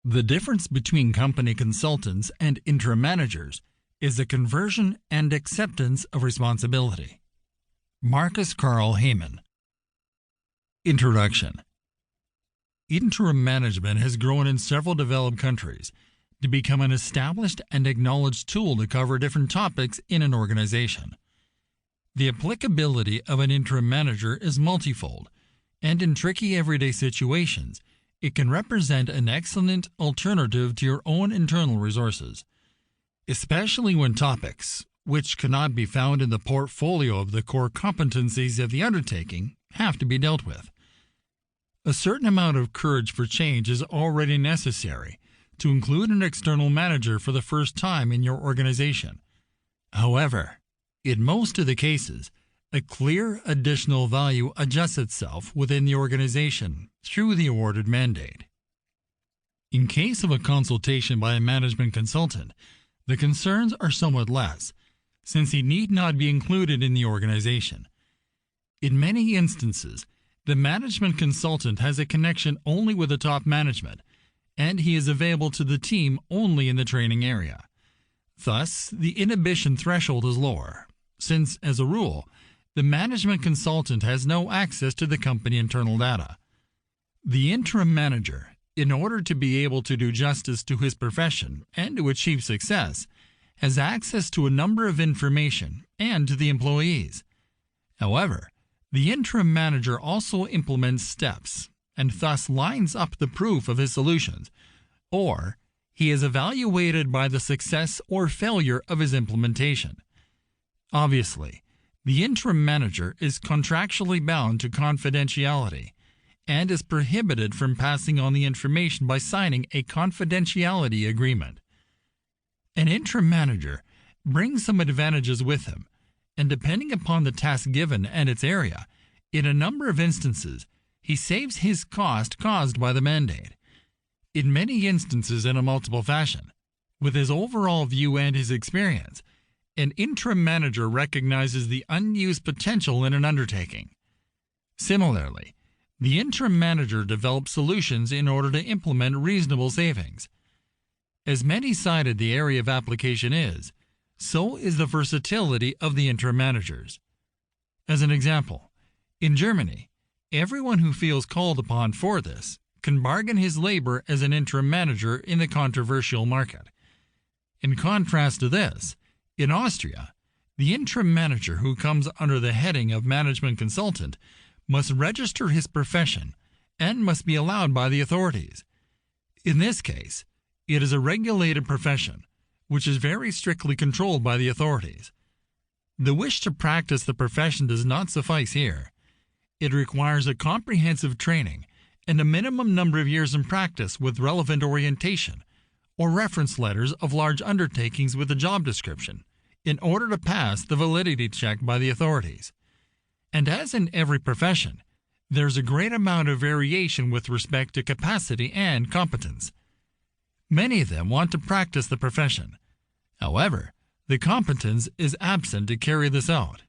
The difference between company consultants and interim managers is the conversion and acceptance of responsibility. Marcus Karl Haman. Introduction. Interim management has grown in several developed countries to become an established and acknowledged tool to cover different topics in an organization. The applicability of an interim manager is multifold, and in tricky everyday situations, it can represent an excellent alternative to your own internal resources, especially when topics, which cannot be found in the portfolio of the core competencies of the undertaking, have to be dealt with. A certain amount of courage for change is already necessary to include an external manager for the first time in your organization. However, in most of the cases, a clear additional value adjusts itself within the organization through the awarded mandate. In case of a consultation by a management consultant, the concerns are somewhat less, since he need not be included in the organization. In many instances, the management consultant has a connection only with the top management, and he is available to the team only in the training area. Thus, the inhibition threshold is lower, since, as a rule, the management consultant has no access to the company internal data. The interim manager, in order to be able to do justice to his profession and to achieve success, has access to a number of information and to the employees. However, the interim manager also implements steps and thus lines up the proof of his solutions, or he is evaluated by the success or failure of his implementation. Obviously, the interim manager is contractually bound to confidentiality and is prohibited from passing on the information by signing a confidentiality agreement. An interim manager brings some advantages with him, and depending upon the task given and its area, in a number of instances, he saves his cost caused by the mandate. In many instances in a multiple fashion, with his overall view and his experience, an interim manager recognizes the unused potential in an undertaking. Similarly, the interim manager develops solutions in order to implement reasonable savings. As many-sided the area of application is, so is the versatility of the interim managers. As an example, in Germany, everyone who feels called upon for this can bargain his labor as an interim manager in the controversial market. In contrast to this, in Austria, the interim manager who comes under the heading of management consultant must register his profession and must be allowed by the authorities. In this case, it is a regulated profession, which is very strictly controlled by the authorities. The wish to practice the profession does not suffice here. It requires a comprehensive training and a minimum number of years in practice with relevant orientation, or reference letters of large undertakings with a job description, in order to pass the validity check by the authorities. And as in every profession, there's a great amount of variation with respect to capacity and competence. Many of them want to practice the profession. However, the competence is absent to carry this out.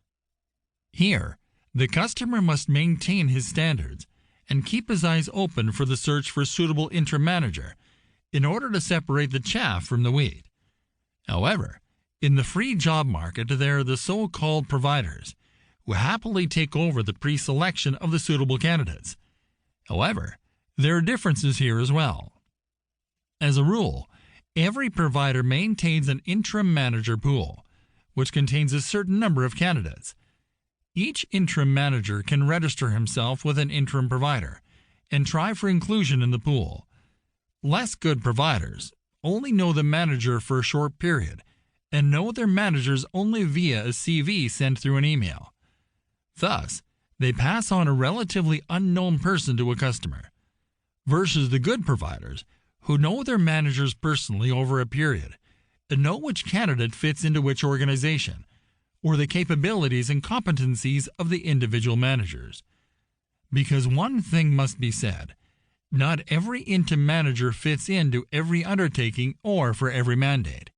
Here, the customer must maintain his standards and keep his eyes open for the search for a suitable interim manager in order to separate the chaff from the wheat. However, in the free job market, there are the so-called providers who happily take over the pre-selection of the suitable candidates. However, there are differences here as well. As a rule, every provider maintains an interim manager pool, which contains a certain number of candidates. Each interim manager can register himself with an interim provider and try for inclusion in the pool. Less good providers only know the manager for a short period and know their managers only via a CV sent through an email. Thus, they pass on a relatively unknown person to a customer, versus the good providers who know their managers personally over a period and know which candidate fits into which organization, or the capabilities and competencies of the individual managers. Because one thing must be said, not every interim manager fits into every undertaking or for every mandate.